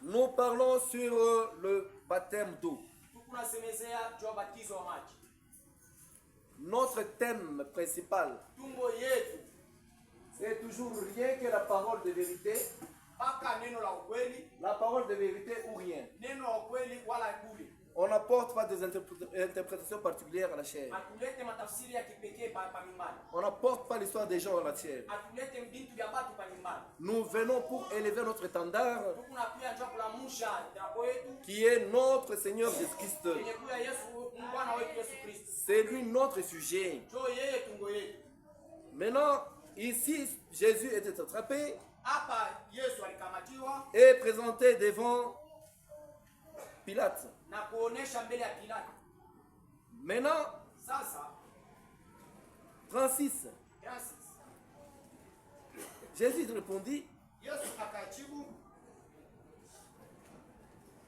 Nous parlons sur le baptême d'eau. Notre thème principal, c'est toujours rien que la parole de vérité. La parole de vérité ou rien. On n'apporte pas des interprétations particulières à la chair. On n'apporte pas l'histoire des gens à la chair. Nous venons pour élever notre étendard, qui est notre Seigneur Jésus-Christ. C'est lui notre sujet. Maintenant, ici, Jésus était attrapé et présenté devant Pilate. Maintenant, Francis, Jésus répondit,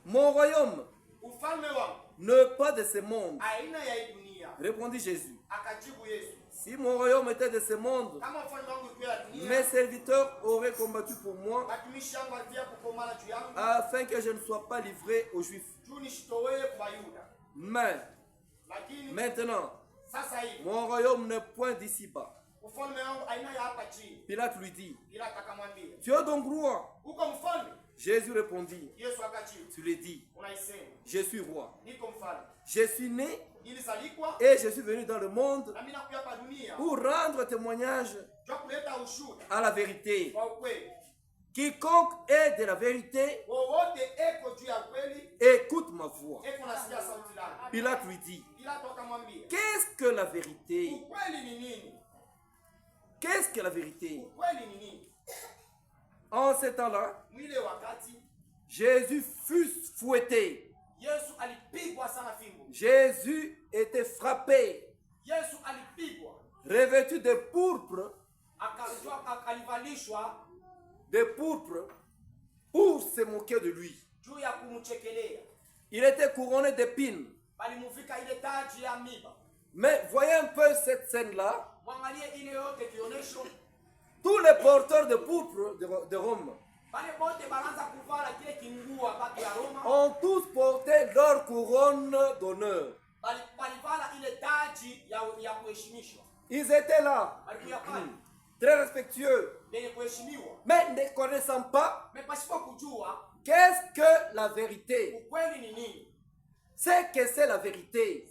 mon royaume n'est pas de ce monde. Répondit Jésus. Si mon royaume était de ce monde, mes serviteurs auraient combattu pour moi afin que je ne sois pas livré aux Juifs. Mais maintenant, mon royaume n'est point d'ici-bas. Pilate lui dit, tu es donc roi? Jésus répondit, tu l'as dit, je suis roi. Je suis né et je suis venu dans le monde pour rendre témoignage à la vérité. Quiconque est de la vérité, écoute ma voix. Pilate lui dit, qu'est-ce que la vérité? Qu'est-ce que la vérité? En ce temps-là, Jésus fut fouetté. Jésus était frappé, revêtu de pourpre, pour se moquer de lui. Il était couronné d'épines. Mais voyez un peu cette scène-là. Tous les porteurs de pourpre de Rome ont tous porté leur couronne d'honneur. Ils étaient là, très respectueux, mais ne connaissant pas qu'est-ce que la vérité. C'est que c'est la vérité.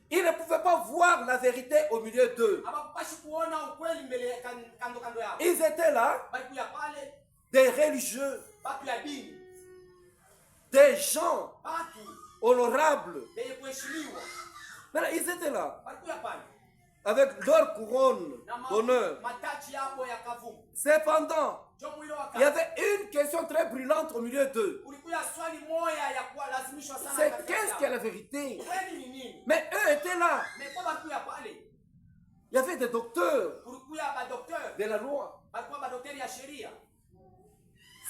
Ils ne pouvaient pas voir la vérité au milieu d'eux. Ils étaient là, des religieux, des gens honorables. Maintenant, ils étaient là, avec leur couronne d'honneur. Cependant, il y avait une question très brûlante au milieu d'eux. C'est qu'est-ce que la vérité? Mais eux étaient là. Il y avait des docteurs de la loi.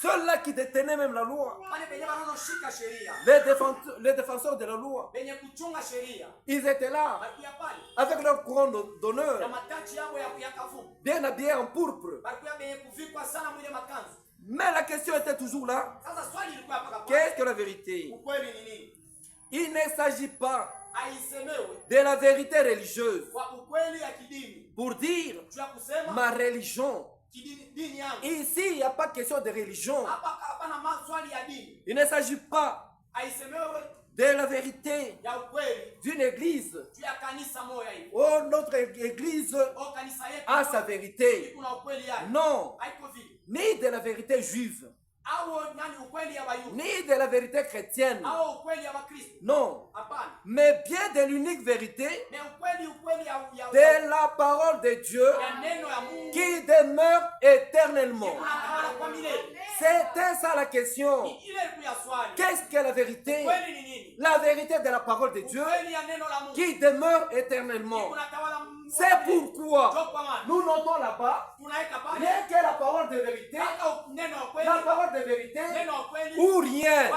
Ceux-là qui détenaient même la loi. Les défenseurs de la loi. Ils étaient là, avec leur couronne d'honneur, bien habillés en pourpre. Mais la question était toujours là. Qu'est-ce que la vérité? Il ne s'agit pas de la vérité religieuse pour dire ma religion. Ici, il n'y a pas question de religion. Il ne s'agit pas de la vérité d'une église. Oh, notre église a sa vérité. Non, ni de la vérité juive, ni de la vérité chrétienne. Non, mais bien de l'unique vérité de la parole de Dieu qui demeure éternellement. C'était ça la question. Qu'est-ce que la vérité? La vérité de la parole de Dieu qui demeure éternellement. C'est pourquoi nous notons là-bas, rien que la parole de vérité, la parole de vérité ou rien.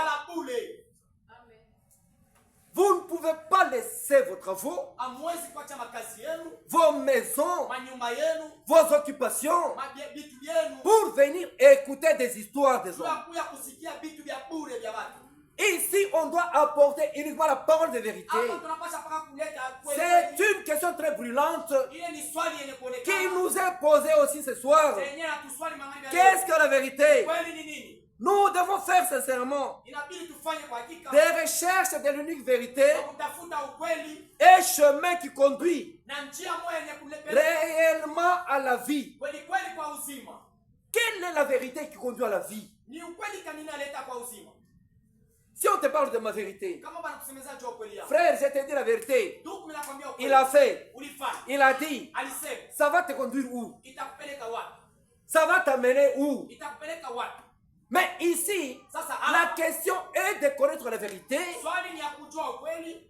Vous ne pouvez pas laisser vos travaux, vos maisons, vos occupations pour venir écouter des histoires des hommes. Ici, on doit apporter uniquement la parole de vérité. C'est une question très brûlante qui nous est posée aussi ce soir. Qu'est-ce que la vérité? Nous devons faire sincèrement des recherches de l'unique vérité et chemin qui conduit réellement à la vie. Quelle est la vérité qui conduit à la vie? Si on te parle de ma vérité, frère, je te dis la vérité. Il a fait, il a dit, ça va te conduire où? Ça va t'amener où? Mais ici, la question est de connaître la vérité,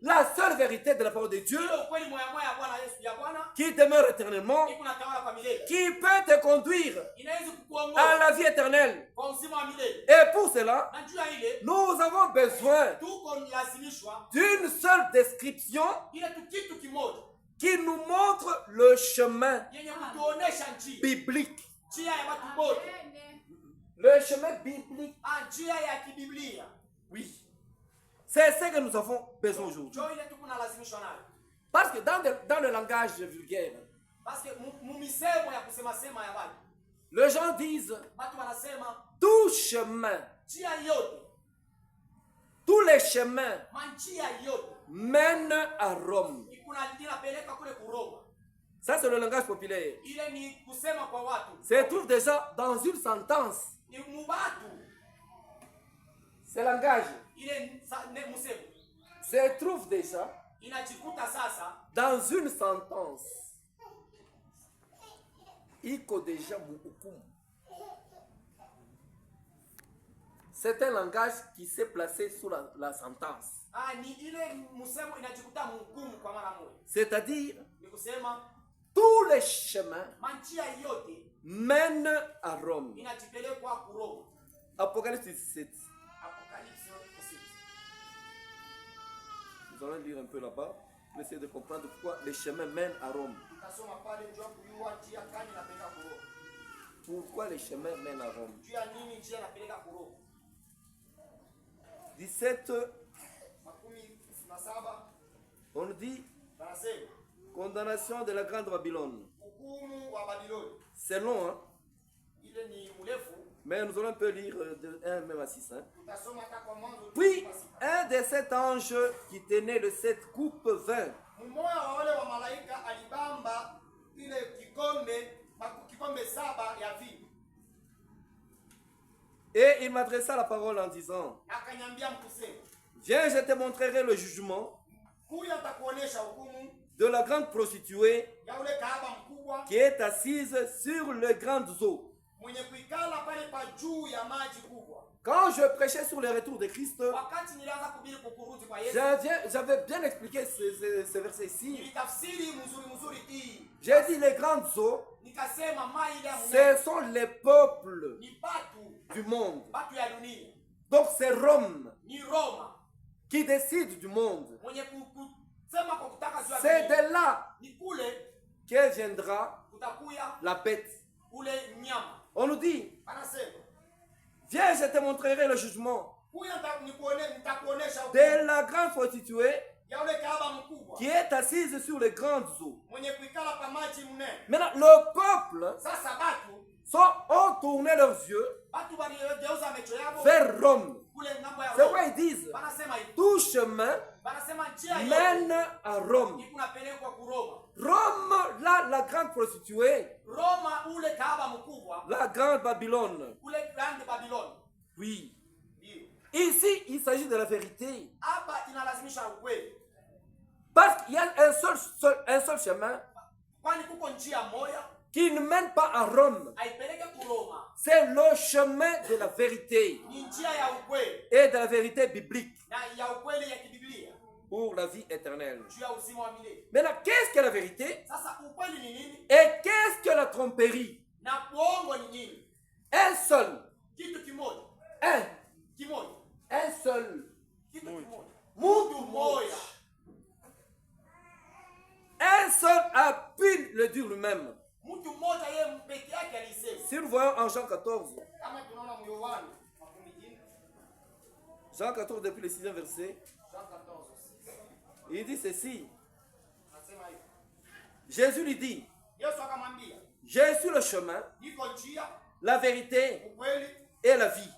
la seule vérité de la parole de Dieu, qui demeure éternellement, qui peut te conduire à la vie éternelle. Et pour cela, nous avons besoin d'une seule description qui nous montre le chemin biblique. Le chemin biblique. Oui. C'est ce que nous avons besoin aujourd'hui. Parce que dans le langage vulgaire, les gens disent tout chemin, tous les chemins mènent à Rome. Ça, c'est le langage populaire. Se trouve déjà dans une sentence. Ce langage se trouve déjà dans une sentence. Iko déjà muhukumu. C'est un langage qui s'est placé sous la sentence. C'est-à-dire, tous les chemins mènent à Rome. Apocalypse 17. Nous allons lire un peu là-bas pour essayer de comprendre pourquoi les chemins mènent à Rome. Pourquoi les chemins mènent à Rome? 17. On dit condamnation de la grande Babylone. C'est long, hein? Mais nous allons un peu lire de 1 même à 6. Hein? Puis, un des 7 anges qui tenait le 7 coupes vint. Et il m'adressa la parole en disant, viens, je te montrerai le jugement de la grande prostituée qui est assise sur les grandes eaux. Quand je prêchais sur le retour de Christ, j'avais bien expliqué ce verset ici. J'ai dit les grandes eaux, ce sont les peuples du monde. Donc c'est Rome qui décide du monde. C'est de là que viendra la bête. On nous dit, viens, je te montrerai le jugement de la grande prostituée qui est assise sur les grandes eaux. Maintenant, le peuple ont tourné leurs yeux vers Rome. C'est pourquoi ils disent, tout chemin mène à Rome. Rome, là, la grande prostituée, la grande Babylone. Oui. Ici, il s'agit de la vérité. Parce qu'il y a un seul chemin qui ne mène pas à Rome. C'est le chemin de la vérité et de la vérité biblique pour la vie éternelle. Maintenant, qu'est-ce que la vérité et qu'est-ce que la tromperie? Un seul. Un seul. Mutu moya. Jean 14, depuis le 6e verset. Il dit ceci. Jésus lui dit, je suis le chemin, la vérité et la vie.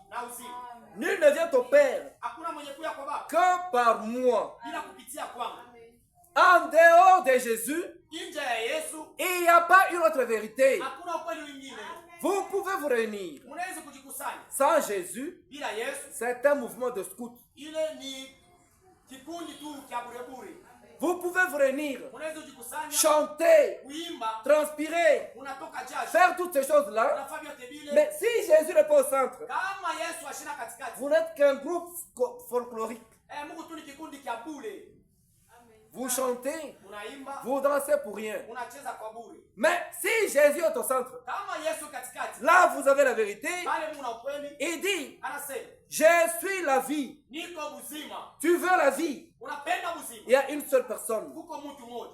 Nul ne vient au Père que par moi. En dehors de Jésus, il n'y a pas une autre vérité. Vous pouvez vous réunir. Sans Jésus, c'est un mouvement de scout. Vous pouvez vous réunir, chanter, transpirer, faire toutes ces choses-là. Mais si Jésus n'est pas au centre, vous n'êtes qu'un groupe folklorique. Vous chantez, vous dansez pour rien. Mais si Jésus est au centre, là vous avez la vérité. Il dit, je suis la vie. Tu veux la vie? Il y a une seule personne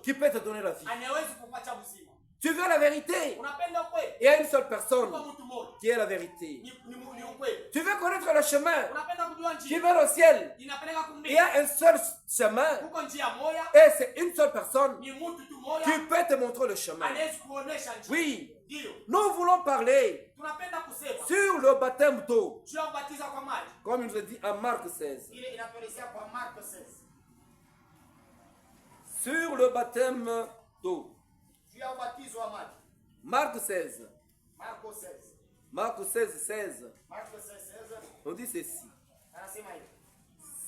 qui peut te donner la vie. Tu veux la vérité? Il y a une seule personne qui est la vérité. Tu veux connaître le chemin qui va au ciel? Il y a un seul chemin et c'est une seule personne qui peut te montrer le chemin. Oui, nous voulons parler sur le baptême d'eau, comme il nous dit en Marc 16. Sur le baptême d'eau. Marc 16. Marc 16, 16. On dit ceci.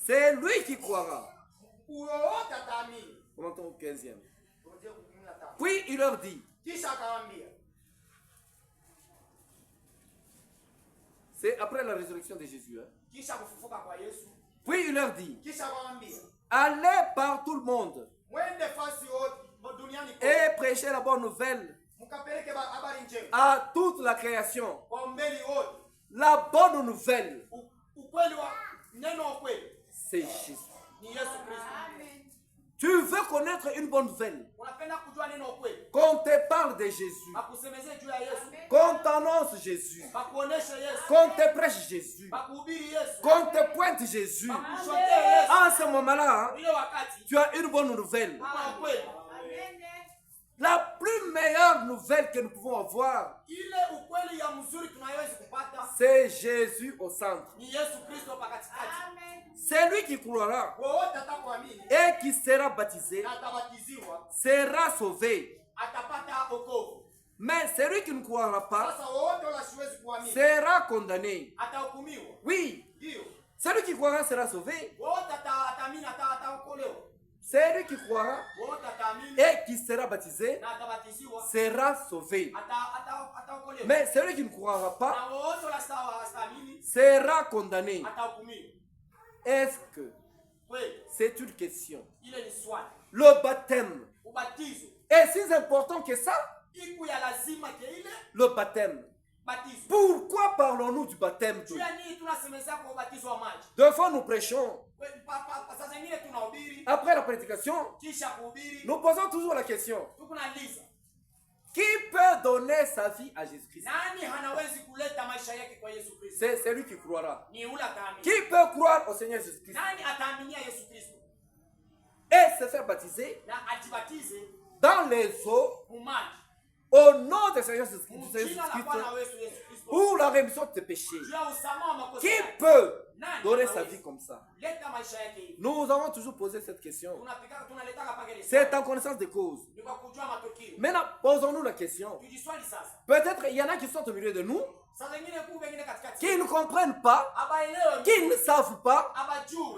C'est lui qui croira. Commentons au 15e. Puis il leur dit. C'est après la résurrection de Jésus. Hein? Puis il leur dit. Allez par tout le monde. Et prêchez la bonne nouvelle à toute la création. La bonne nouvelle, c'est Jésus. Tu veux connaître une bonne nouvelle? Qu'on te parle de Jésus, qu'on t'annonce Jésus, qu'on te prêche Jésus, qu'on te pointe Jésus. En ce moment-là, tu as une bonne nouvelle. La plus meilleure nouvelle que nous pouvons avoir, c'est Jésus au centre. C'est lui qui croira et qui sera baptisé, sera sauvé. Mais celui qui ne croira pas sera condamné. Oui, celui qui croira sera sauvé. Celui qui croira et qui sera baptisé sera sauvé. Mais celui qui ne croira pas sera condamné. Est-ce que c'est une question? Le baptême est si important que ça? Le baptême. Pourquoi parlons-nous du baptême? Deux fois nous prêchons. Après la prédication, nous posons toujours la question. Qui peut donner sa vie à Jésus-Christ? C'est celui qui croira. Qui peut croire au Seigneur Jésus-Christ et se faire baptiser dans les eaux au nom du Seigneur Jésus-Christ pour la rémission de tes péchés? Qui peut donner sa vie comme ça? Nous avons toujours posé cette question. C'est en connaissance de cause. Maintenant, posons-nous la question. Peut-être il y en a qui sont au milieu de nous, qui ne comprennent pas, qui ne savent pas.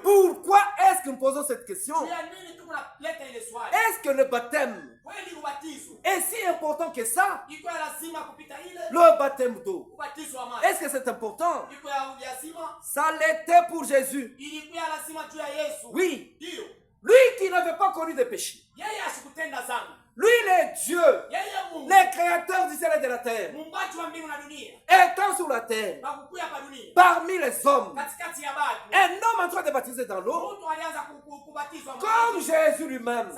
Pourquoi est-ce que nous posons cette question? Est-ce que le baptême est si important que ça? Le baptême d'eau, est-ce que c'est important? Ça l'était pour Jésus. Oui. Lui qui n'avait pas connu de péché. Lui, le Dieu, le créateur du ciel et de la terre, étant sur la terre, parmi les hommes, un homme en train de baptiser dans l'eau, comme Jésus lui-même,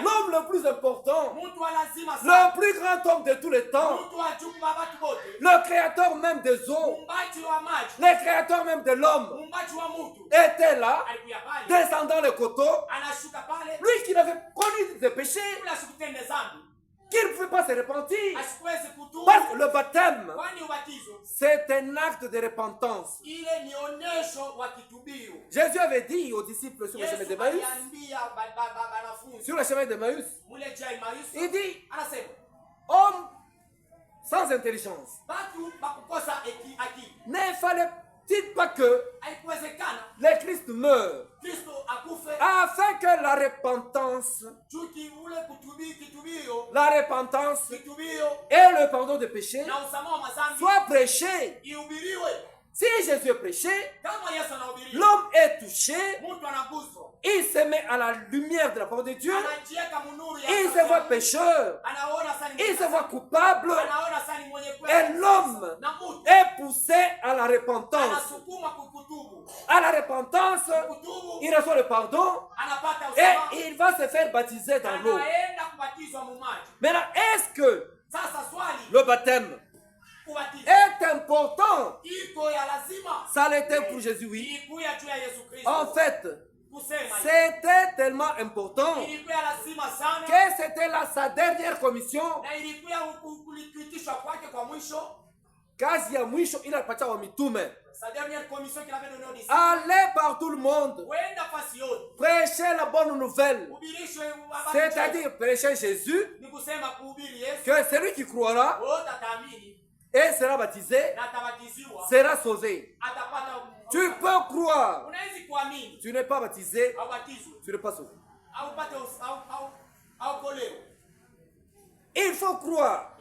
l'homme le plus important, le plus grand homme de tous les temps, le créateur même des eaux, le créateur même de l'homme, était là, descendant le coteau, lui qui n'avait connu des péchés, qu'il ne pouvait pas se repentir. Parce que le baptême, c'est un acte de repentance. Jésus avait dit aux disciples sur le chemin de Maüs, il dit, homme sans intelligence, ne fallait-il pas que le Christ meure afin que la repentance et le pardon des péchés soient prêchés. Si Jésus est prêché, l'homme est touché, il se met à la lumière de la parole de Dieu, il se voit pécheur, il se voit coupable, et l'homme est poussé à la repentance. À la repentance, il reçoit le pardon et il va se faire baptiser dans l'eau. Maintenant, est-ce que le baptême est important? Ça l'était pour Jésus, oui. En fait, c'était tellement important que c'était là sa dernière commission. Kazi ya mwisho ila alipatia wa mitume. Allez par tout le monde, prêchez la bonne nouvelle, c'est-à-dire prêcher Jésus, que celui qui croira et sera baptisé sera sauvé. Tu peux croire, tu n'es pas baptisé, tu n'es pas sauvé. Il faut croire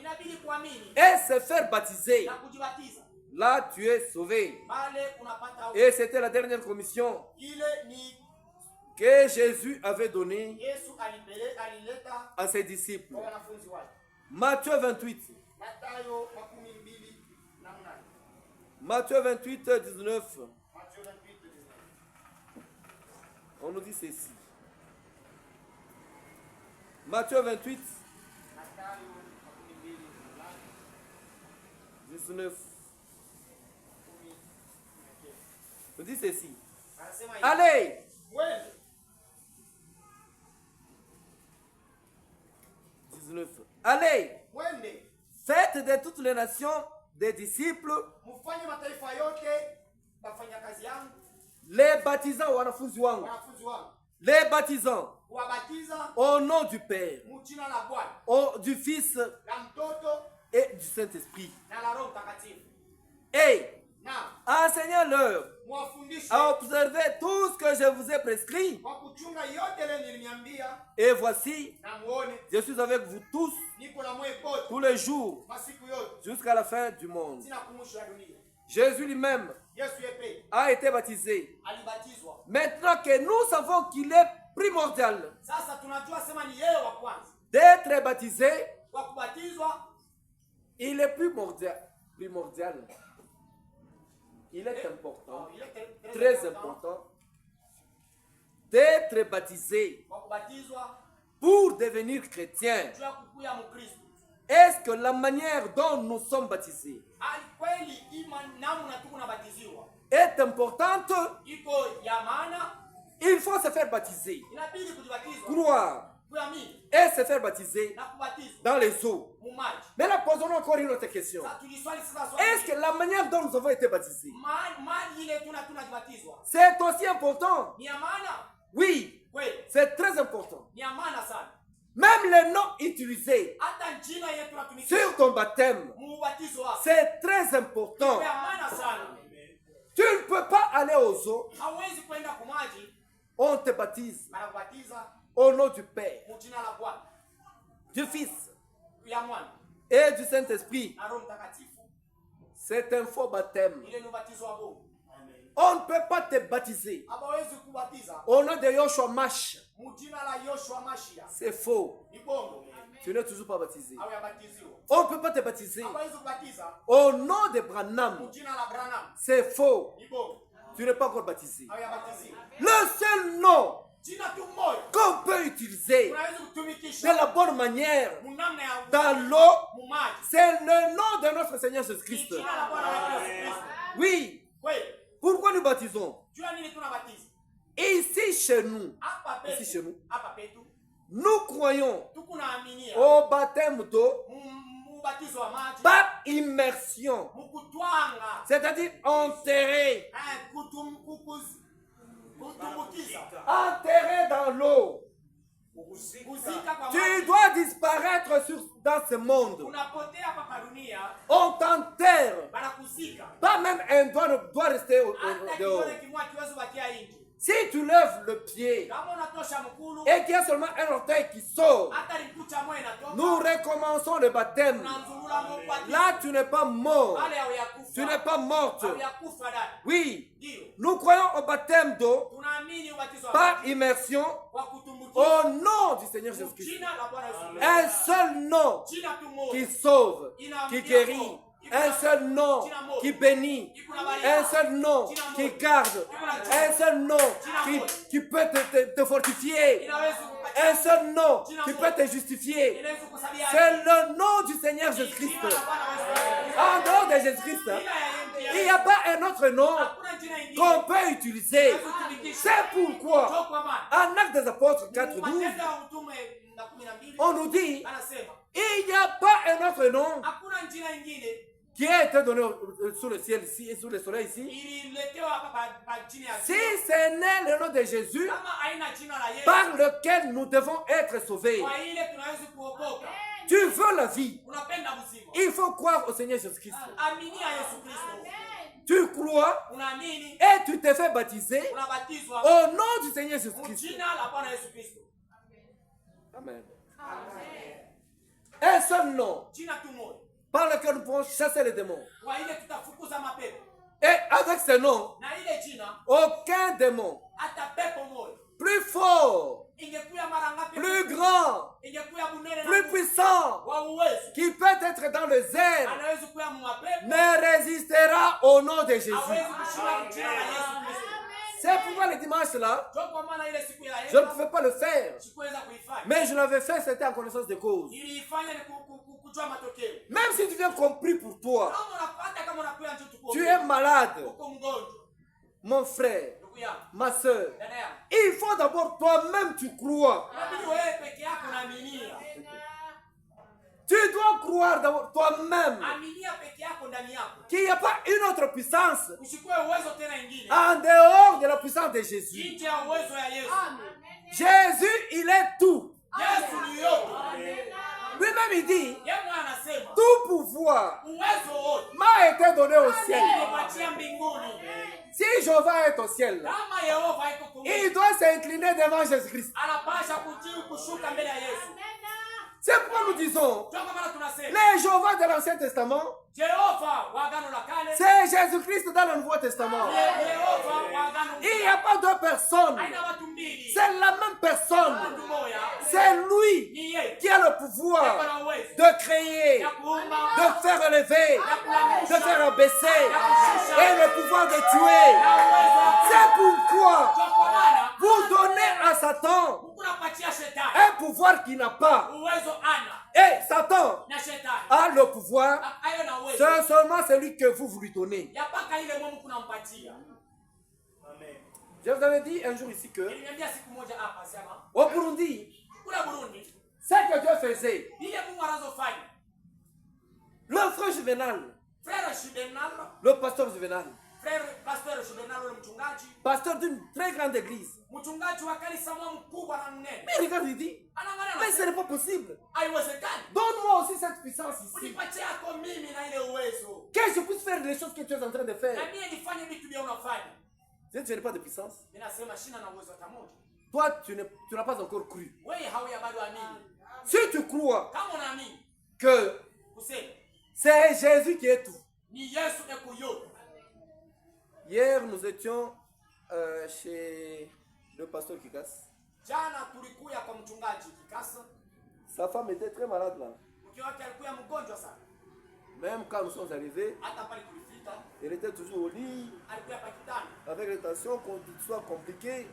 et se faire baptiser. Là, tu es sauvé. Et c'était la dernière commission que Jésus avait donnée à ses disciples. Matthieu 28. Matthieu 28, 19. On nous dit ceci. Matthieu 28, 19. On dit ceci. Allez. Allez. Faites de toutes les nations des disciples, les baptisants wanafunzi wangu, les baptisants au nom du Père, du Fils et du Saint-Esprit. Et enseignez-leur à observer tout ce que je vous ai prescrit. Et voici, je suis avec vous tous les jours jusqu'à la fin du monde. Jésus lui-même a été baptisé. Maintenant que nous savons qu'il est primordial d'être baptisé, il est primordial. Il est important, très important, d'être baptisé pour devenir chrétien. Est-ce que la manière dont nous sommes baptisés est importante? Il faut se faire baptiser, croire et se faire baptiser dans les eaux. Mais là, posons encore une autre question. Est-ce que la manière dont nous avons été baptisés, c'est aussi important? Oui, c'est très important. Même les noms utilisés sur ton baptême, c'est très important. Tu ne peux pas aller aux eaux. On te baptise au nom du Père, du Fils et du Saint-Esprit. C'est un faux baptême. On ne peut pas te baptiser au nom de Yoshua Mash. C'est faux. Tu n'es toujours pas baptisé. On ne peut pas te baptiser au nom de Branham. C'est faux. Tu n'es pas encore baptisé. Le seul nom qu'on peut utiliser de la bonne manière dans l'eau, c'est le nom de notre Seigneur Jésus-Christ. Oui. Pourquoi nous baptisons? Ici chez nous, nous croyons au baptême d'eau par immersion, c'est-à-dire enterré dans l'eau. Tu dois disparaître dans ce monde. On t'enterre. Pas même un doigt ne doit rester dehors. Si tu lèves le pied et qu'il y a seulement un orteil qui sort, nous recommençons le baptême. Là, tu n'es pas mort. Tu n'es pas morte. Oui, nous croyons au baptême d'eau par immersion au nom du Seigneur Jésus-Christ. Un seul nom qui sauve, qui guérit. Un seul nom qui bénit, un seul nom qui garde, un seul nom qui peut te fortifier, un seul nom qui peut te justifier. C'est le nom du Seigneur Jésus-Christ. En dehors de Jésus-Christ, il n'y a pas un autre nom qu'on peut utiliser. C'est pourquoi, en Actes des Apôtres 4:12, on nous dit, il n'y a pas un autre nom qui a été donné sous le ciel ici et sous le soleil ici. Si ce n'est le nom de Jésus par lequel nous devons être sauvés. Tu veux la vie. Il faut croire au Seigneur Jésus-Christ. Tu crois et tu te fais baptiser au nom du Seigneur Jésus-Christ. Amen. Un seul nom par lequel nous pouvons chasser les démons. Et avec ce nom, aucun démon plus fort, plus grand, plus puissant, qui peut être dans les airs, ne résistera au nom de Jésus. C'est pourquoi le dimanche là, je ne pouvais pas le faire. Mais je l'avais fait, c'était en connaissance de cause. Même si tu viens compris pour toi, tu es malade, mon frère, ma soeur, il faut d'abord toi-même tu crois. Tu dois croire d'abord toi-même qu'il n'y a pas une autre puissance en dehors de la puissance de Jésus. Jésus, il est tout. Lui-même, il dit, tout pouvoir m'a été donné au ciel. Si Jéhovah est au ciel, il doit s'incliner devant Jésus-Christ. C'est pourquoi nous disons, les Jéhovah de l'Ancien Testament, c'est Jésus-Christ dans le Nouveau Testament. Il n'y a pas deux personnes. C'est la même personne. C'est lui qui a le pouvoir de créer, de faire relever, de faire abaisser et le pouvoir de tuer. C'est pourquoi vous donnez à Satan un pouvoir qu'il n'a pas. Et Satan a le pouvoir, c'est seulement celui que vous lui donnez. Je vous avais dit un jour ici que au Burundi, ce que Dieu faisait, le frère Juvenal, le pasteur Juvenal, pasteur d'une très grande église. Mais regarde, il dit, mais ce n'est pas possible. Donne-moi aussi cette puissance ici. Que je puisse faire les choses que tu es en train de faire. Je n'ai pas de puissance. Toi, tu n'as pas encore cru. Si tu crois que c'est Jésus qui est tout. Hier, nous étions chez le pasteur Kikas. Sa femme était très malade là. Même quand nous sommes arrivés, Elle était toujours au lit, avec les tensions soit compliquées.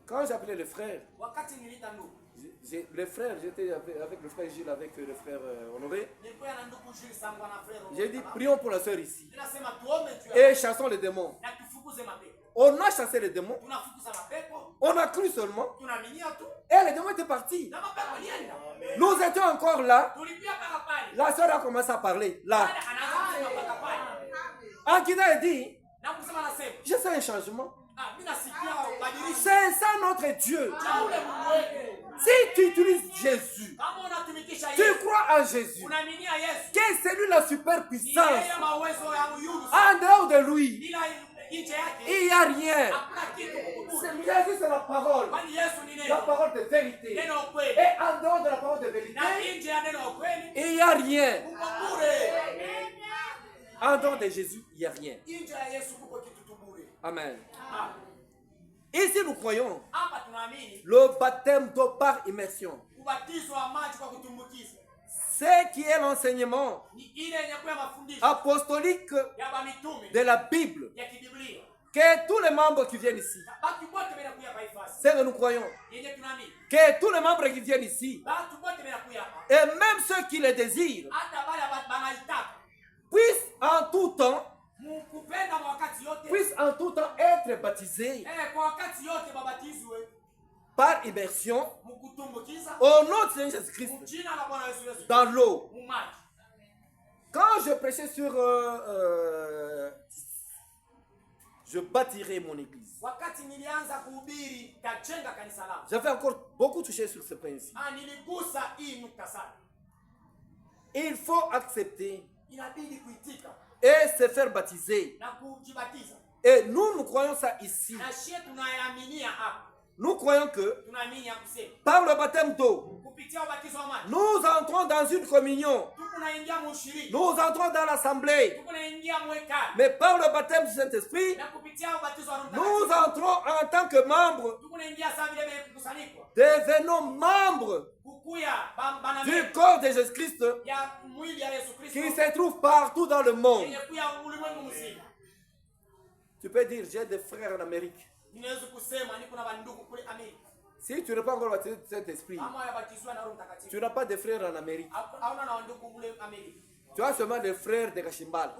Quand j'appelais le frère, j'étais avec le frère Gilles, avec le frère Honoré. J'ai dit, prions pour la soeur ici. Et chassons les démons. On a chassé les démons. On a cru seulement. Et les démons étaient partis. Nous étions encore là. La soeur a commencé à parler. Là. Akida a dit, je sais un changement. C'est ça notre Dieu. Si tu utilises Jésus, tu crois en Jésus, que c'est lui la super puissance. En dehors de lui, il n'y a rien. Jésus, c'est la parole. La parole de vérité. Et en dehors de la parole de vérité, il n'y a rien. En dehors de Jésus, il n'y a rien. Amen. Ici, nous croyons le baptême d'eau par immersion. Ce qui est l'enseignement apostolique de la Bible. Que tous les membres qui viennent ici, c'est que nous croyons, que tous les membres qui viennent ici, et même ceux qui le désirent, puissent en tout temps être baptisés par immersion au nom de Seigneur Jésus-Christ dans l'eau. Quand je prêchais sur je bâtirai mon église, j'avais encore beaucoup touché sur ce principe. Il faut accepter et se faire baptiser. Et nous croyons ça ici. Nous croyons que par le baptême d'eau, nous entrons dans une communion. Nous entrons dans l'assemblée. Mais par le baptême du Saint-Esprit, nous entrons en tant que membres. Devenons membres du corps de Jésus-Christ qui se trouve partout dans le monde. Tu peux dire, j'ai des frères en Amérique. Si tu n'es pas encore baptisé de Saint-Esprit, tu n'as pas de frères en Amérique. Tu as seulement des frères de Kashimbal.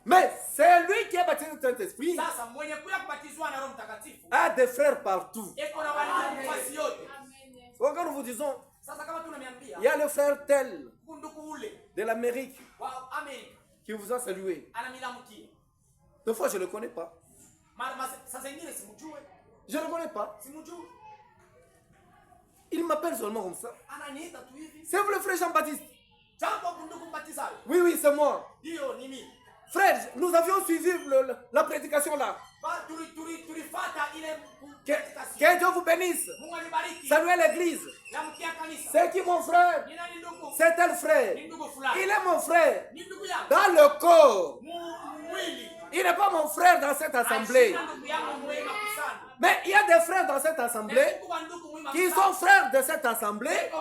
Mais c'est lui qui est baptisé de Saint-Esprit a des frères partout. Quand nous vous disons, il y a le frère tel de l'Amérique qui vous a salué. Des fois, je ne le connais pas. Je ne le connais pas. Il m'appelle seulement comme ça. C'est vous le frère Jean-Baptiste? Oui, oui, c'est moi. Frère, nous avions suivi la prédication là. Que Dieu vous bénisse. Saluez l'église. C'est qui mon frère? C'est tel frère. Il est mon frère dans le corps. Il n'est pas mon frère dans cette assemblée. Mais il y a des frères dans cette assemblée qui sont frères de cette assemblée,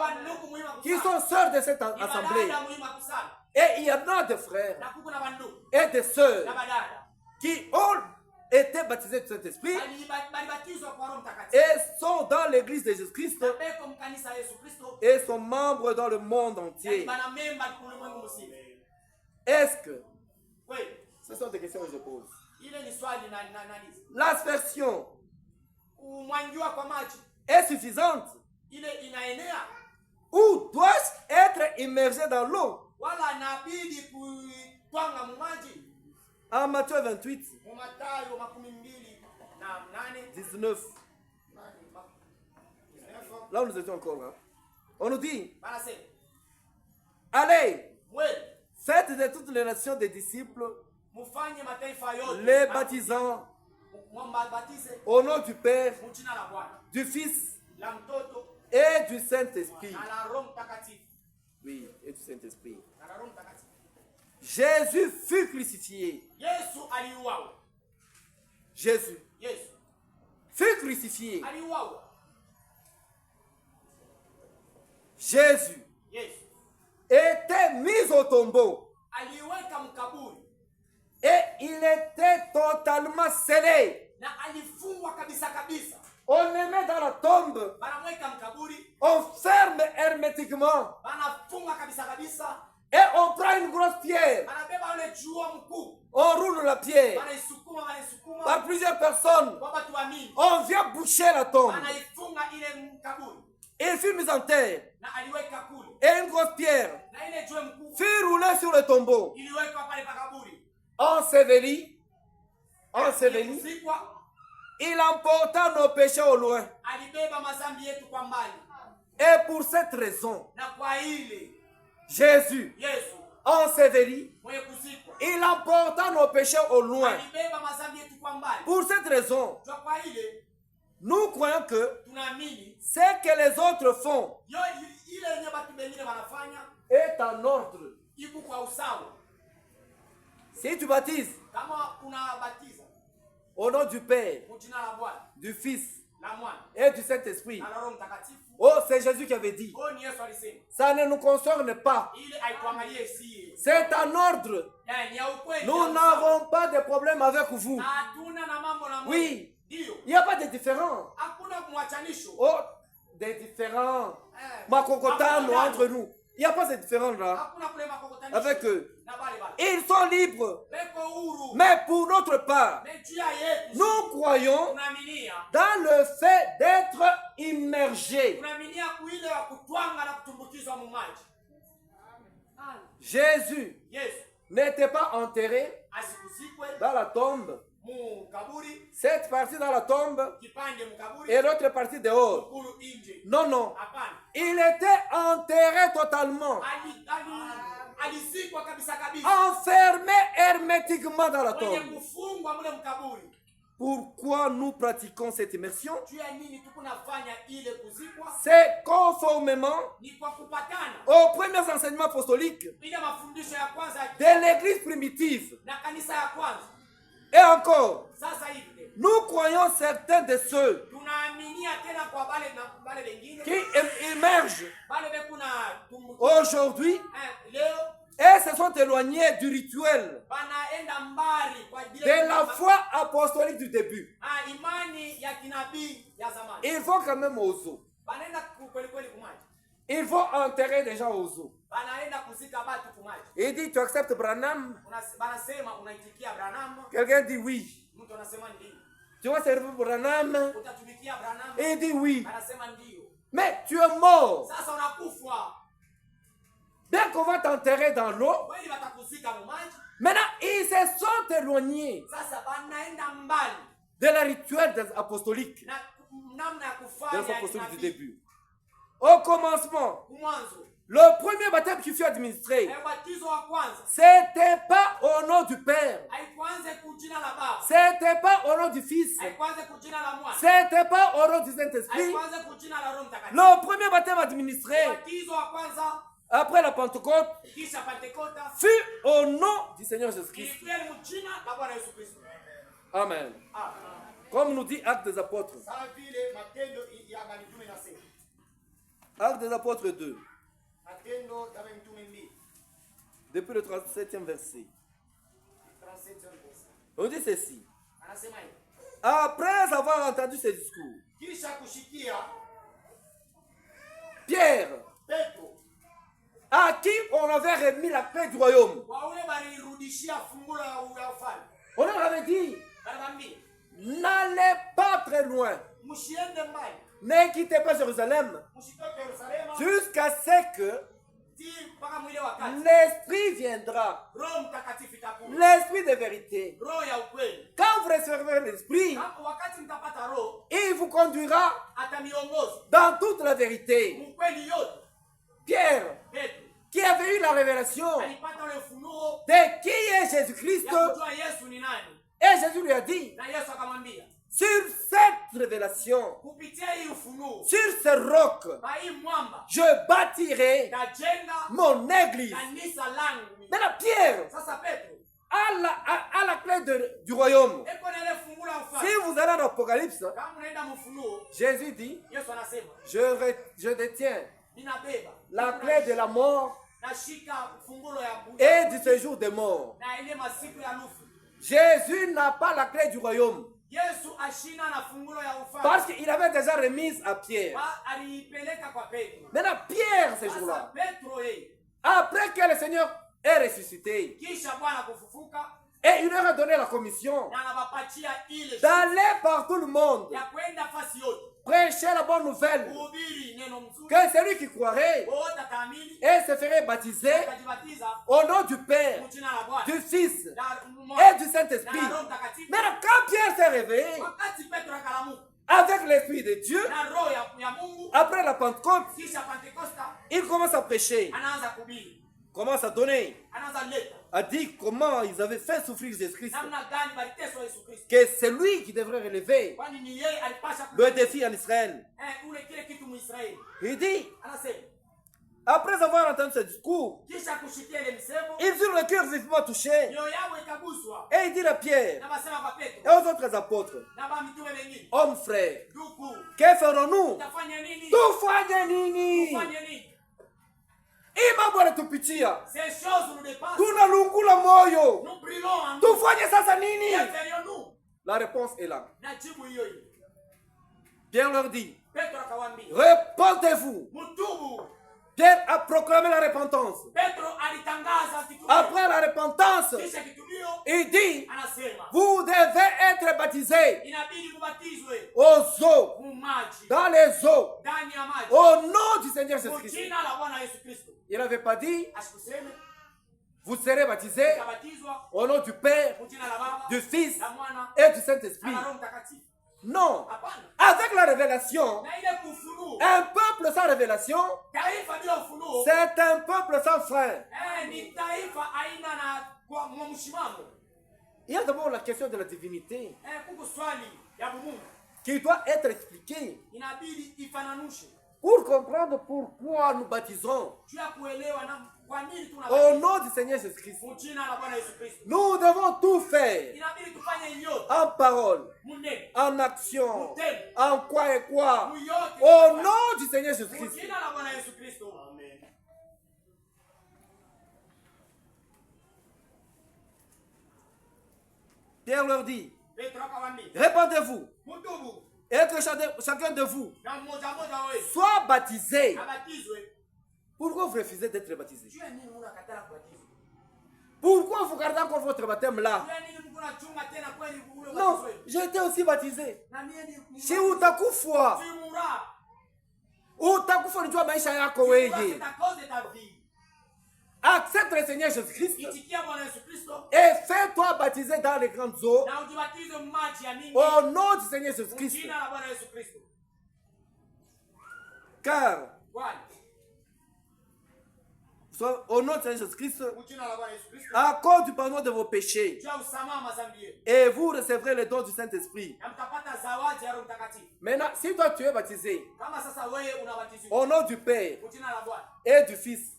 qui sont sœurs de cette assemblée. Et il y en a des frères et des sœurs qui ont été baptisés de cet esprit et sont dans l'église de Jésus-Christ et sont membres dans le monde entier. Est-ce que... Ce sont des questions que je pose. L'aspersion est suffisante ou dois-je être immergé dans l'eau? En Matthieu 28, 19. Là où nous étions encore, hein? On nous dit, allez, faites de toutes les nations des disciples, les baptisant au nom du Père, du Fils et du Saint-Esprit. Oui, et du Saint-Esprit. Jésus fut crucifié. Jésus fut crucifié. Jésus était mis au tombeau. Et il était totalement scellé. On le met dans la tombe. On ferme hermétiquement. Et on prend une grosse pierre. On roule la pierre. Par plusieurs personnes. On vient boucher la tombe. Il fut mis en terre. Et une grosse pierre fut roulée sur le tombeau. Enseveli. Il emporta nos péchés au loin. Et pour cette raison, Jésus, enseveli, il emporta nos péchés au loin. Pour cette raison, nous croyons que ce que les autres font est en ordre. Si tu baptises au nom du Père, du Fils et du Saint-Esprit, oh, c'est Jésus qui avait dit, ça ne nous concerne pas. C'est en ordre. Nous n'avons pas de problème avec vous. Oui, il n'y a pas de différence. Oh, des différents makokotano entre nous. Il n'y a pas de différence là avec eux. Ils sont libres. Mais pour notre part, nous croyons dans le fait d'être immergés. Jésus n'était pas enterré dans la tombe. Cette partie dans la tombe et l'autre partie dehors. Non, non. Il était enterré totalement. Enfermé hermétiquement dans la tombe. Pourquoi nous pratiquons cette immersion? C'est conformément aux premiers enseignements apostoliques de l'église primitive. Et encore, nous croyons certains de ceux qui émergent aujourd'hui et se sont éloignés du rituel de la foi apostolique du début. Ils vont quand même aux eaux. Il faut enterrer des gens aux eaux. Il dit, tu acceptes Branham? Quelqu'un dit oui. Tu vas servir Branham? Il dit oui. Mais tu es mort. Bien qu'on va t'enterrer dans l'eau, maintenant ils se sont éloignés de la rituel apostolique. De l'apostolique du début. Au commencement, le premier baptême qui fut administré, c'était pas au nom du Père, c'était pas au nom du Fils, c'était pas au nom du Saint-Esprit. Le premier baptême administré après la Pentecôte fut au nom du Seigneur Jésus-Christ. Amen. Comme nous dit Actes des Apôtres. Actes des Apôtres 2. Depuis le 37e verset. On dit ceci. Après avoir entendu ce discours, Pierre, à qui on avait remis la paix du royaume, on leur avait dit, n'allez pas très loin. Ne quittez pas Jérusalem jusqu'à ce que l'Esprit viendra. L'Esprit de vérité. Quand vous recevrez l'Esprit, il vous conduira dans toute la vérité. Pierre, qui avait eu la révélation de qui est Jésus-Christ, et Jésus lui a dit, sur cette révélation, sur ce roc, je bâtirai mon église. Maintenant, Pierre a la clé du royaume. Si vous allez dans l'Apocalypse, Jésus dit, je détiens la clé de la mort et du séjour des morts. Jésus n'a pas la clé du royaume. Parce qu'il avait déjà remise à Pierre. Maintenant, Pierre, ce jour-là, après que le Seigneur est ressuscité, et il leur a donné la commission d'aller par tout le monde, prêcher la bonne nouvelle, que celui qui croirait et se ferait baptiser au nom du Père, du Fils et du Saint-Esprit. Mais quand Pierre s'est réveillé avec l'Esprit de Dieu, après la Pentecôte, il commence à prêcher, commence à donner, a dit comment ils avaient fait souffrir Jésus-Christ, que c'est lui qui devrait relever le défi en Israël. Il dit, après avoir entendu ce discours, ils eurent le cœur vivement touché. Et il dit à Pierre et aux autres apôtres, hommes frères, que ferons-nous? Tufanye nini? Imambo yanatupitia, tunalungula moyo, tufanye sasa nini? La réponse est là. Pierre leur dit, répentez-vous. Pierre a proclamé la repentance. Après la repentance, il dit, vous devez être baptisés aux eaux, dans les eaux, au nom du Seigneur Jésus-Christ. Il n'avait pas dit, vous serez baptisés au nom du Père, du Fils et du Saint-Esprit. Non. Avec la révélation, un peuple sans révélation, c'est un peuple sans frère. Il y a d'abord la question de la divinité qui doit être expliquée pour comprendre pourquoi nous baptisons au nom du Seigneur Jésus-Christ. Nous devons tout faire en parole, en action, en quoi et quoi, au nom du Seigneur Jésus-Christ. Pierre leur dit, répandez-vous et que chacun de vous soit baptisé. Pourquoi vous refusez d'être baptisé? Pourquoi vous gardez encore votre baptême là? Non, j'ai été aussi baptisé. Si utakufa, utakufa nijua maisha yako wewe. Accepte le Seigneur Jésus-Christ et fais-toi baptiser dans les grandes eaux au nom du Seigneur Jésus-Christ. Car au nom de Jésus-Christ, à cause du pardon de vos péchés, et vous recevrez le don du Saint-Esprit. Maintenant, si toi tu es baptisé au nom du Père et du Fils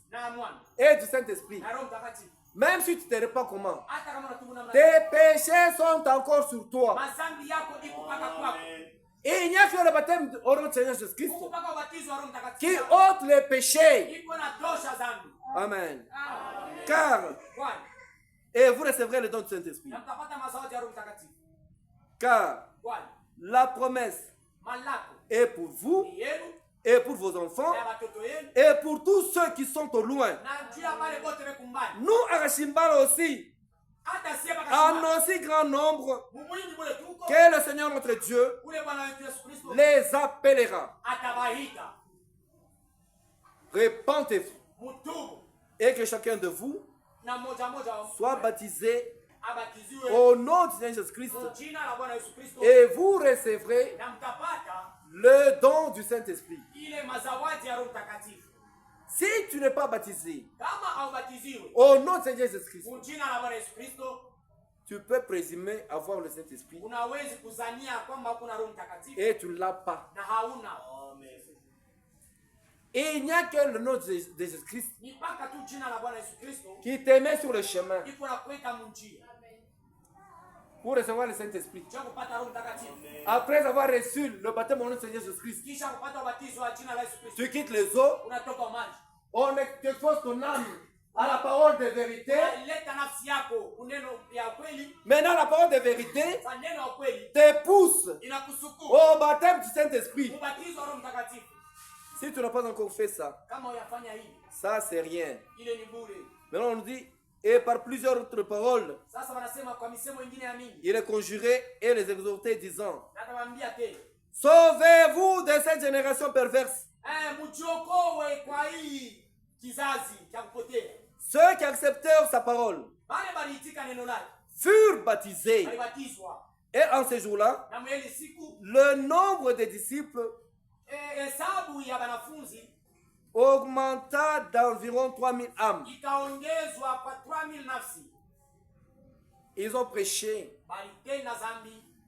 et du Saint-Esprit, même si tu ne te répands comment, tes péchés sont encore sur toi. Et il n'y a que le baptême au nom du Seigneur Jésus-Christ qui ôte les péchés. Amen. Car, et vous recevrez le don du Saint-Esprit. Car la promesse est pour vous et pour vos enfants et pour tous ceux qui sont au loin. Nous, à Rashimbala aussi, en aussi grand nombre que le Seigneur notre Dieu les appellera. Répentez-vous et que chacun de vous soit baptisé au nom du Seigneur Jésus-Christ et vous recevrez le don du Saint-Esprit. Si tu n'es pas baptisé au nom du Seigneur Jésus-Christ, tu peux présumer avoir le Saint-Esprit et tu ne l'as pas. Et il n'y a que le nom de Jésus-Christ qui te met sur le chemin. pour recevoir le Saint-Esprit. Après avoir reçu le baptême au nom de Seigneur Jésus-Christ, tu quittes les eaux, on expose ton âme à la parole de vérité. Maintenant, la parole de vérité te pousse au baptême du Saint-Esprit. Si tu n'as pas encore fait ça, ça c'est rien. Maintenant, on nous dit, et par plusieurs autres paroles, il est conjuré et les exhorté disant, sauvez-vous de cette génération perverse. Ceux qui acceptèrent sa parole furent baptisés. Et en ce jour-là, le nombre des disciples augmenta d'environ 3000 âmes. Ils ont prêché.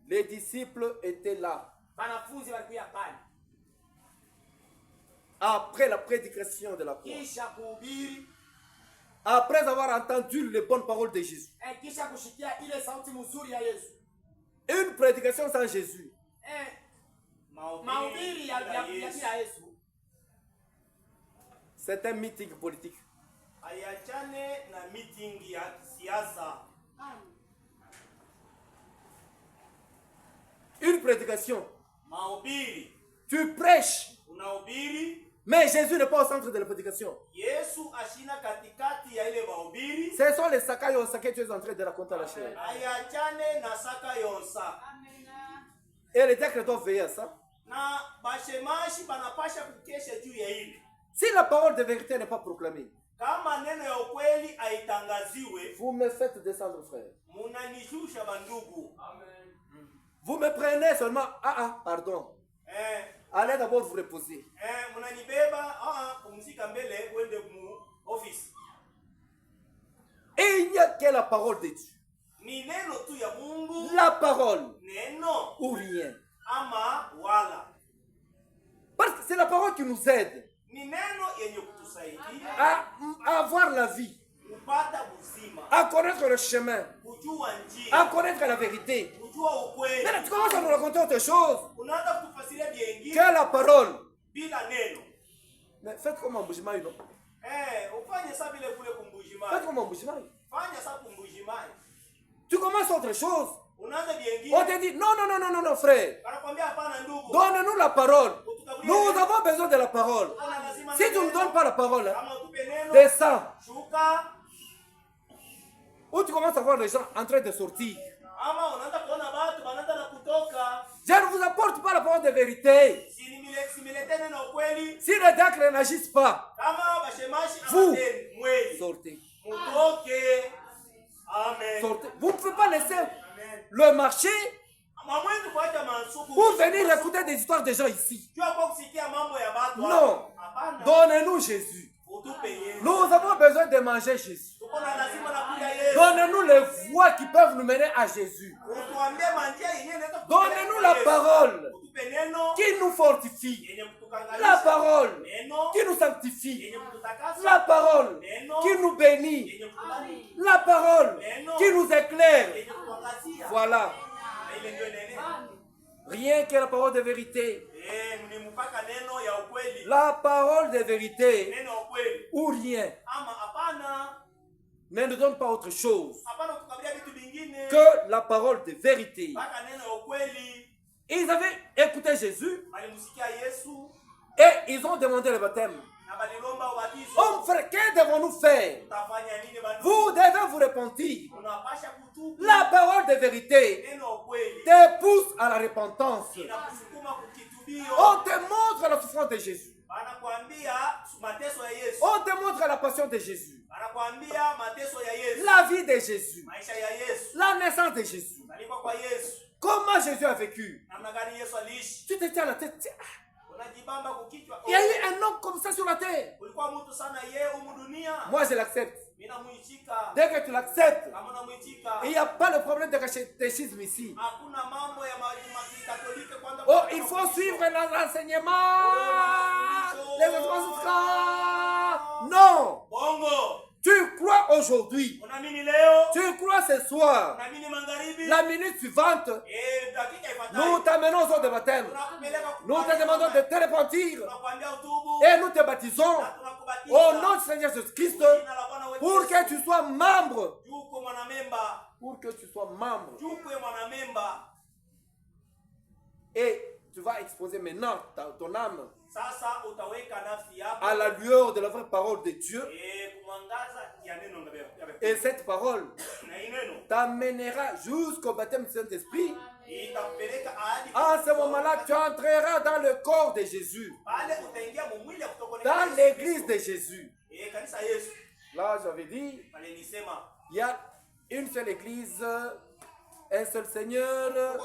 Les disciples étaient là. Après la prédication de la croix. Après avoir entendu les bonnes paroles de Jésus. Une prédication sans Jésus. C'est un meeting politique. Une prédication. Tu prêches. Mais Jésus n'est pas au centre de la prédication. Ce sont les Sakayosa que tu es en train de raconter à la chair. Et les diacres doivent veiller à ça. Si la parole de vérité n'est pas proclamée, vous me faites descendre, frère. Vous me prenez seulement. Pardon. Allez d'abord vous reposer. Et il n'y a que la parole de Dieu. La parole. Ou rien. Parce que c'est la parole qui nous aide à avoir la vie, à connaître le chemin, à connaître la vérité. Maintenant, tu commences à nous raconter autre chose que la parole. Mais faites comme un Mbujimai, non? Faites comme un Mbujimai. Tu commences autre chose. On te dit, non, frère. Donne-nous la parole. Nous avons besoin de la parole. Si tu ne nous donnes pas la parole, descends. Ou tu commences à voir les gens en train de sortir. Je ne vous apporte pas la parole de vérité. Si les diacres n'agissent pas, vous sortez. Sortez. Vous ne pouvez pas laisser le marché pour venir écouter des histoires de gens ici. Non. Donnez-nous Jésus. Nous avons besoin de manger Jésus. Donnez-nous les voies qui peuvent nous mener à Jésus. Donnez-nous la parole qui nous fortifie. La parole qui nous sanctifie. La parole qui nous bénit. La parole qui nous éclaire. Voilà. Rien que la parole de vérité. La parole de vérité ou rien ne nous donne pas autre chose que la parole de vérité. Ils avaient écouté Jésus et ils ont demandé le baptême. Oh frère, que devons-nous faire? Vous devez vous repentir. La parole de vérité te pousse à la repentance. On te montre la souffrance de Jésus. On te montre la passion de Jésus. La vie de Jésus. La naissance de Jésus. Comment Jésus a vécu? Tu te tiens à la tête. Il y a eu un homme comme ça sur la terre. Moi je l'accepte. Dès que tu l'acceptes, il n'y a pas le problème de catéchisme ici. Oh, il faut suivre l'enseignement. Les autres. Non. Tu crois au aujourd'hui. Tu crois ce soir. La minute suivante, nous t'amenons aux eaux de baptême. Nous te demandons de te repentir. Et nous te baptisons au nom du Seigneur Jésus-Christ pour que tu sois membre. Pour que tu sois membre. Et tu vas exposer maintenant ton âme à la lueur de la vraie parole de Dieu. Et cette parole t'amènera jusqu'au baptême du Saint-Esprit. En ce moment-là, tu entreras dans le corps de Jésus, dans l'église de Jésus. Là, j'avais dit, il y a une seule église, un seul Seigneur,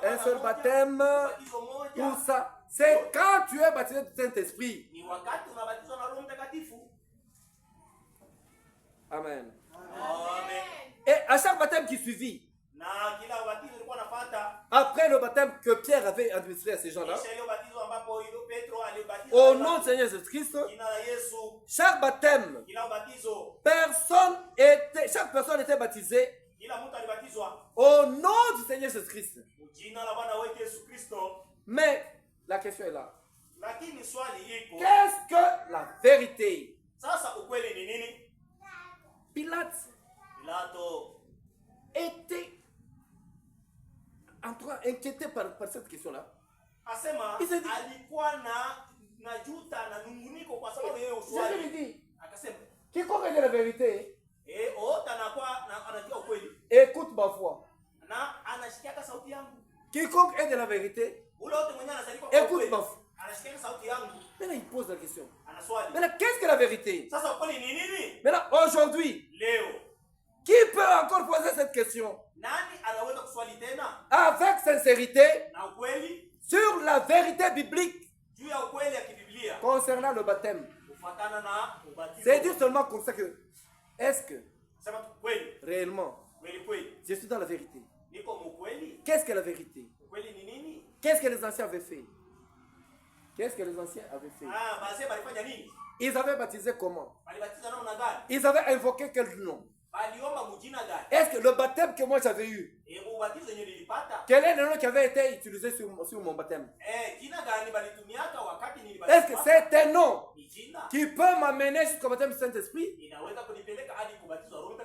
un seul baptême, tout ça. C'est quand tu es baptisé du Saint-Esprit. Amen. Et à chaque baptême qui suivit, après le baptême que Pierre avait administré à ces gens-là, au nom du Seigneur Jésus-Christ, chaque baptême, chaque personne était baptisée au nom du Seigneur Jésus-Christ. Mais la question est là. Qu'est-ce que la vérité? Pilate était en train inquiété par cette question-là. Il s'est dit, Jésus lui dit, quiconque dit la vérité, écoute ma voix. Quiconque est de la vérité, écoute ma voix. Maintenant, il pose la question. Maintenant, qu'est-ce que la vérité? Maintenant, aujourd'hui, qui peut encore poser cette question avec sincérité sur la vérité biblique concernant le baptême? C'est dire seulement comme ça que, est-ce que réellement je suis dans la vérité? Qu'est-ce que la vérité? Qu'est-ce que les anciens avaient fait? Qu'est-ce que les anciens avaient fait? Ils avaient baptisé comment? Ils avaient invoqué quel nom? Est-ce que le baptême que moi j'avais eu, quel est le nom qui avait été utilisé sur mon baptême? Est-ce que c'est un nom qui peut m'amener jusqu'au baptême du Saint-Esprit?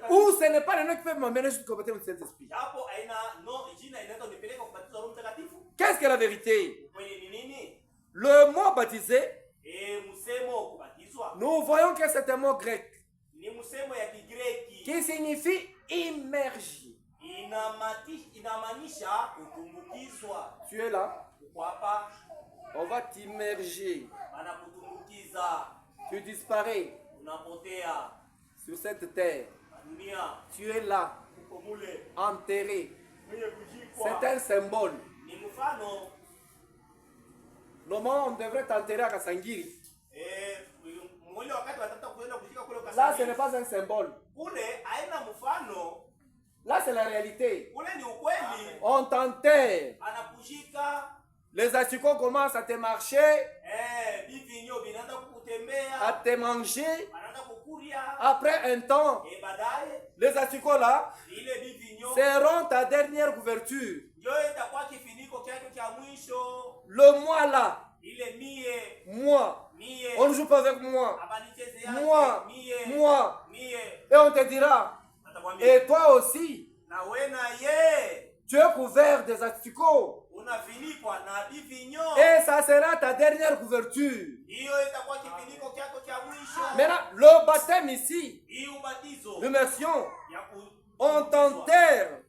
Ou ce n'est pas le nom qui peut m'amener jusqu'au baptême du Saint-Esprit? Qu'est-ce que la vérité? Le mot baptisé, nous voyons que c'est un mot grec qui signifie immerger. Tu es là, on va t'immerger. Tu disparais sur cette terre. Tu es là, enterré. C'est un symbole. Normalement, on devrait t'enterrer à Kasangiri. Là, ce n'est pas un symbole. Là, c'est la réalité. On t'enterre. Les asticots commencent à te marcher, à te manger. Après un temps, les asticots là seront ta dernière couverture. Le moi là, moi, on ne joue pas avec moi. Moi. Et on te dira, et toi aussi, tu es couvert des asticots. Et ça sera ta dernière couverture. Maintenant, le baptême ici, l'immersion, on t'enterre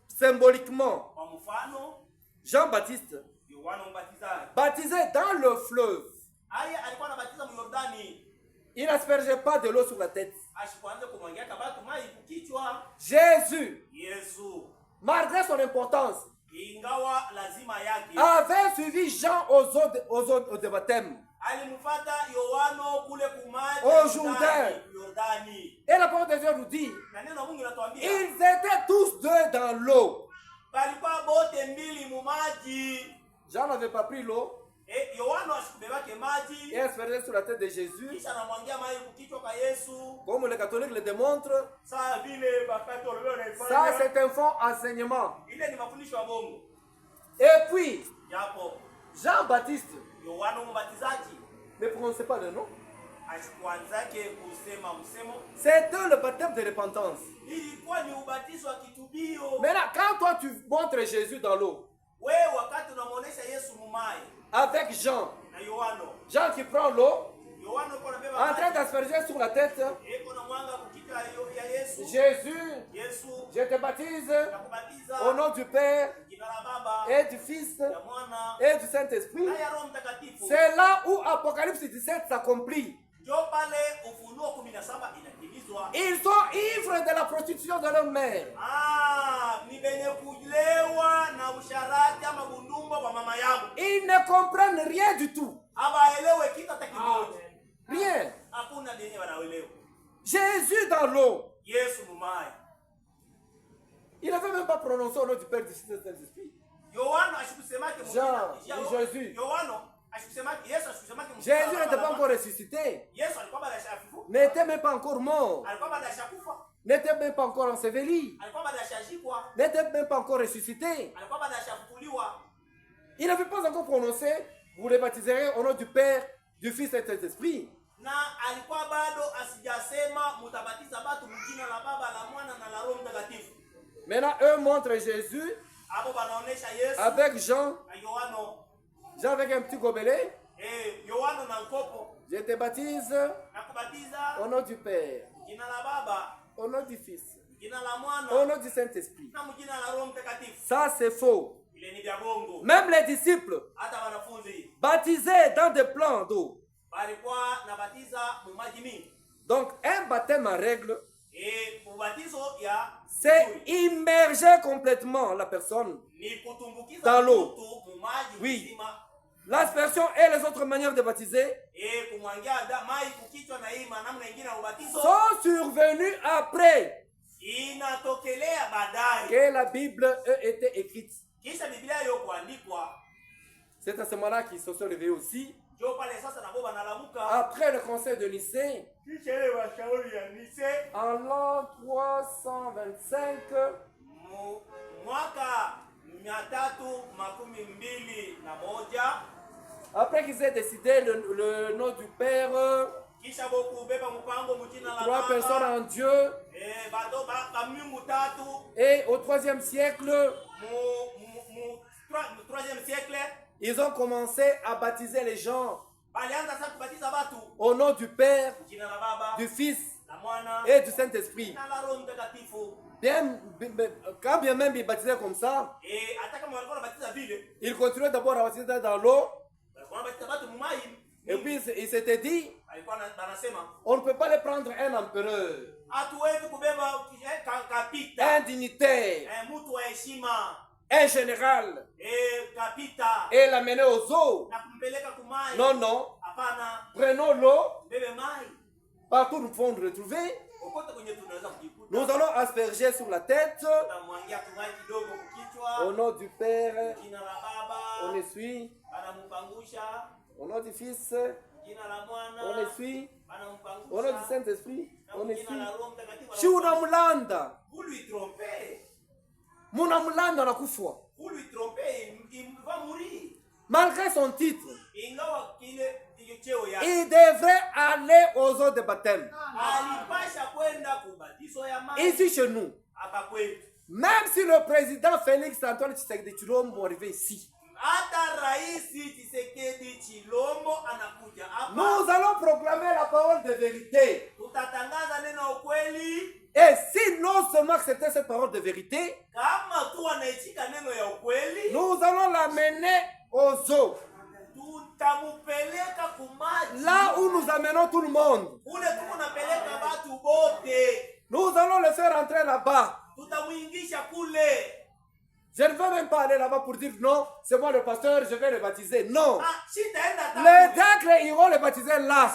symboliquement. Jean-Baptiste, baptisé dans le fleuve, il n'aspergeait pas de l'eau sur la tête. Jésus, malgré son importance, avait suivi Jean aux eaux de baptême au Jourdain. Et la parole de Dieu nous dit, ils étaient tous deux dans l'eau. Jean n'avait pas pris l'eau. Et aspergé sur la tête de Jésus. Comme les catholiques le démontrent. Ça, c'est un faux enseignement. Et puis, Jean-Baptiste. Ne prononcez pas le nom. C'était le baptême de repentance. Maintenant, quand toi tu montres Jésus dans l'eau, avec Jean, Jean qui prend l'eau, en train d'asperger sur la tête, Jésus, je te baptise au nom du Père et du Fils et du Saint-Esprit. C'est là où Apocalypse 17 s'accomplit. Ils sont ivres de la prostitution de leur mère. Ils ne comprennent rien du tout. Rien. Jésus dans l'eau. Il n'avait même pas prononcé au nom du Père, du Fils et du Saint-Esprit. Jean et Jésus. Jésus n'était pas encore ressuscité. N'était même pas encore mort. N'était même pas encore enseveli. N'était même pas encore ressuscité. Il n'avait pas encore prononcé, vous les baptiserez au nom du Père, du Fils et du Saint-Esprit. Maintenant, eux montrent Jésus avec Jean. Jean avec un petit gobelet. Je te baptise au nom du Père, au nom du Fils, au nom du Saint-Esprit. Ça, c'est faux. Même les disciples baptisés dans des plans d'eau. Donc, un baptême en règle, c'est immerger complètement la personne dans l'eau. Oui. L'aspersion et les autres manières de baptiser sont survenues après que la Bible ait été écrite. C'est à ce moment-là qu'ils se sont réveillés aussi. Après le conseil de Nicée, en l'an 325, après qu'ils aient décidé le nom du Père, trois personnes en Dieu, et au 3e siècle, ils ont commencé à baptiser les gens au nom du Père, du Fils et du Saint-Esprit. Quand bien même ils baptisaient comme ça, ils continuaient d'abord à baptiser dans l'eau. Et puis il s'était dit, on ne peut pas les prendre un empereur, un dignitaire, un général, et l'amener aux eaux. Non, non. Prenons l'eau. Partout nous pouvons nous retrouver. Nous allons asperger sur la tête. Au nom du Père, on essuie. Au nom du Fils, on essuie. Au nom du Saint-Esprit, on essuie. Si unamlanda, munamlanda anakufa. Vous lui trompez, il va mourir. Malgré son titre, il devrait aller aux eaux de baptême. Ici chez nous. Même si le président Félix Antoine Tshisekedi Tshilombo est arrivé ici, nous allons proclamer la parole de vérité. Et si non seulement accepter cette parole de vérité, nous allons l'amener aux eaux. Là où nous amenons tout le monde. Nous allons le faire entrer là-bas. Je ne veux même pas aller là-bas pour dire non, c'est moi le pasteur, je vais le baptiser. Non. Les diacres iront le baptiser là.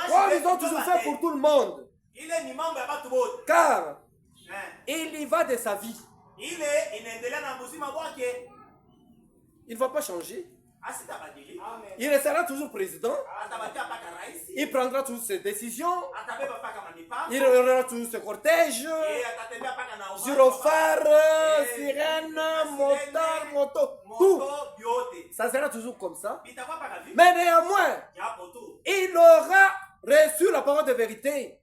Comme ils ont toujours fait pour tout le monde. Car il y va de sa vie. Il ne va pas changer. Il restera toujours président. Il prendra toujours ses décisions. Il aura toujours ses cortèges. Gyrophare, sirène, motard, moto, tout. Ça sera toujours comme ça. Mais néanmoins, il aura reçu la parole de vérité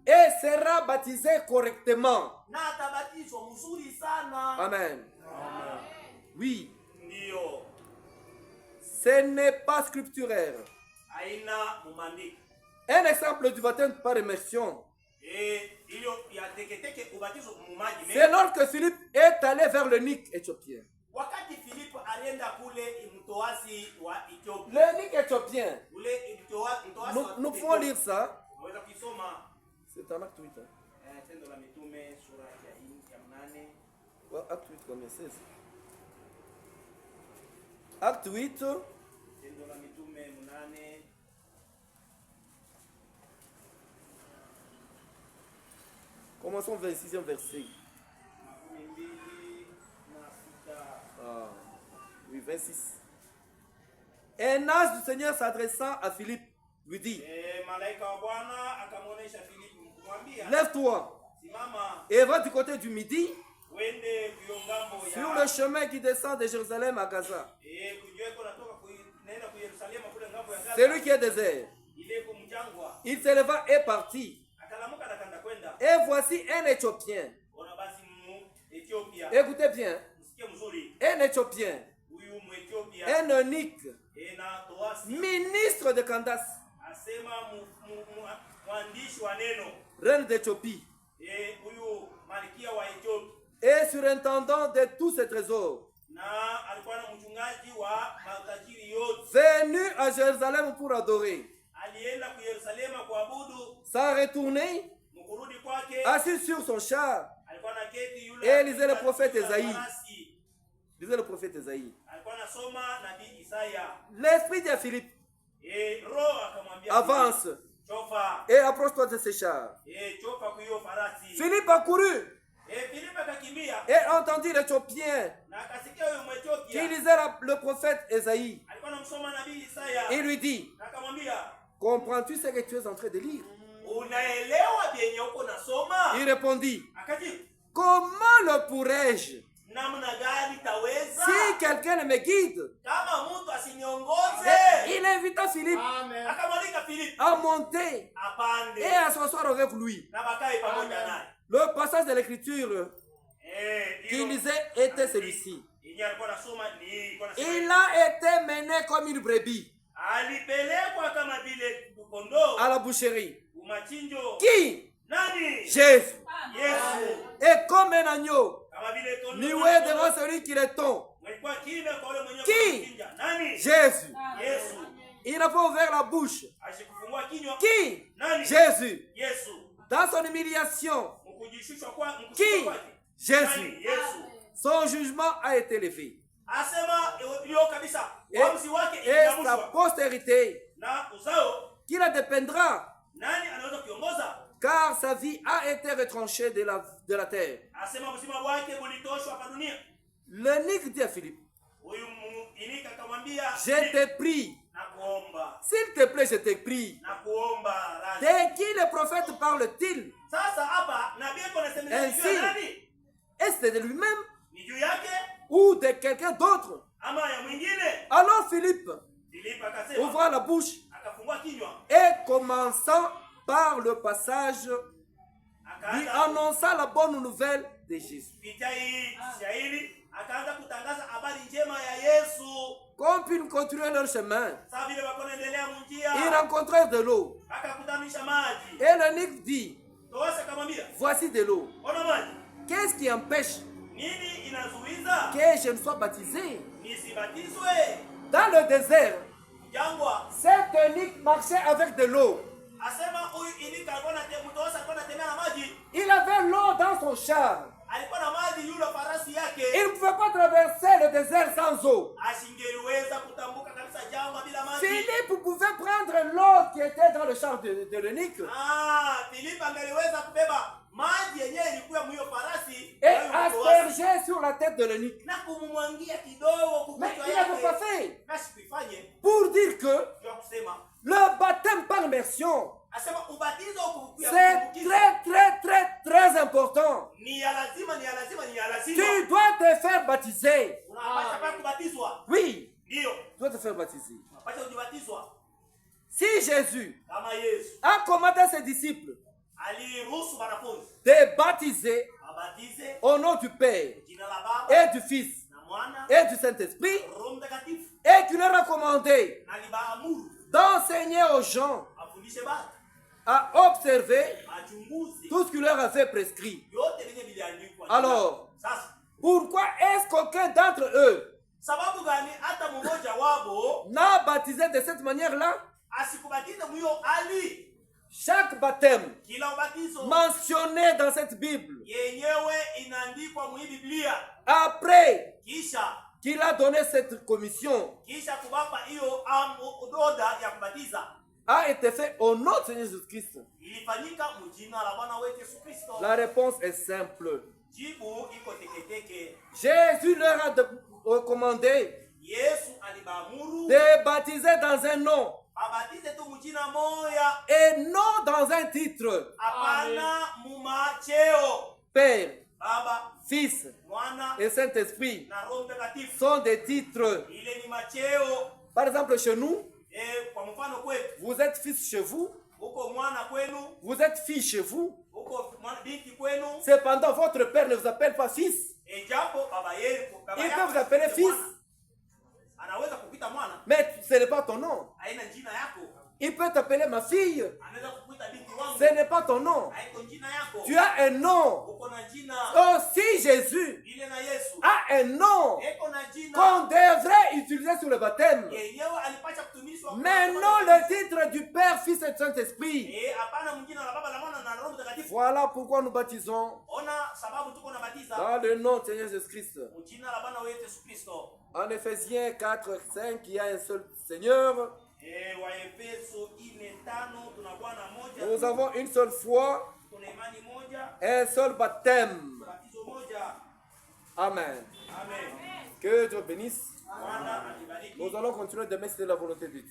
et sera baptisé correctement. Amen. Oui. Ce n'est pas scripturaire. Un exemple du baptême par immersion. C'est lorsque Philippe est allé vers le Nik éthiopien. Le Nik éthiopien. Nous pouvons lire ça. C'est en acte 8. Acte 8 combien? 16. Acte 8. Commençons 26e verset. Oui, 26. Un ange du Seigneur s'adressant à Philippe lui dit: lève-toi et va du côté du midi sur le chemin qui descend de Jérusalem à Gaza. Celui qui est désert. Il se leva et partit. Et voici un Éthiopien. Écoutez bien. Un Éthiopien. Un eunuque. Ministre de Candace. Reine d'Éthiopie. Et surintendant de tous ses trésors. Venu à Jérusalem pour adorer. Sans retourner, assis sur son char, et lisait le prophète Esaïe. Lisait le prophète Esaïe. L'esprit dit à Philippe: avance et approche-toi de ces chars. Philippe a couru et entendit l'Éthiopien qui lisait le prophète Esaïe. Il lui dit: comprends-tu ce que tu es en train de lire? Il répondit: comment le pourrais-je si quelqu'un ne me guide? Et il invita Philippe à monter et à s'asseoir avec lui. Le passage de l'écriture qu'il lisait était celui-ci: il a été mené comme une brebis à la boucherie. Qui? Jésus. Et comme un agneau muet devant celui qui le tond. Qui? Jésus. Il n'a pas ouvert la bouche. Qui? Jésus. Dans son humiliation. Qui? Jésus. Son jugement a été levé. Et sa postérité qui la dépendra, car sa vie a été retranchée de la terre. L'eunuque dit à Philippe: je te prie, s'il te plaît, je te prie, de qui le prophète parle-t-il ainsi? Est-ce de lui-même ou de quelqu'un d'autre? Alors Philippe ouvra la bouche et commençant par le passage, lui annonça la bonne nouvelle de Jésus. Comme ils continuaient leur chemin, ils rencontrèrent de l'eau. Et l'eunuque dit: voici de l'eau. Qu'est-ce qui empêche que je ne sois baptisé? Dans le désert, cet eunuque marchait avec de l'eau. Il avait l'eau dans son char. Il ne pouvait pas traverser le désert sans eau. Philippe pouvait prendre l'eau qui était dans le char de l'eunuque et asperger sur la tête de l'eunuque. Mais il n'avait pas fait. Pour dire que le baptême par immersion, c'est très important. Tu dois te faire baptiser. Oui, tu dois te faire baptiser. Si Jésus a commandé à ses disciples de baptiser au nom du Père et du Fils et du Saint-Esprit, et qu'il leur a commandé d'enseigner aux gens à observer tout ce qu'il leur avait prescrit. Alors, pourquoi est-ce qu'aucun d'entre eux n'a baptisé de cette manière-là? Chaque baptême mentionné dans cette Bible, après qu'il a donné cette commission, a été fait au nom de Seigneur Jésus-Christ. La réponse est simple. Jésus leur a recommandé de baptiser dans un nom et non dans un titre. Père, Fils et Saint-Esprit sont des titres. Par exemple, chez nous, vous êtes fils chez vous, vous êtes fille chez vous. Cependant, votre père ne vous appelle pas fils. Il peut vous appeler fils, mais ce n'est pas ton nom. Il peut t'appeler ma fille, ce n'est pas ton nom. Tu as un nom. Aussi Jésus a un nom qu'on devrait utiliser sur le baptême, mais non le titre du Père, Fils et Saint-Esprit. Voilà pourquoi nous baptisons dans le nom de Seigneur Jésus-Christ. En Éphésiens 4, 5, il y a un seul Seigneur. Nous avons une seule foi, un seul baptême. Amen. Que Dieu bénisse. Nous allons continuer demain si c'est la volonté de Dieu.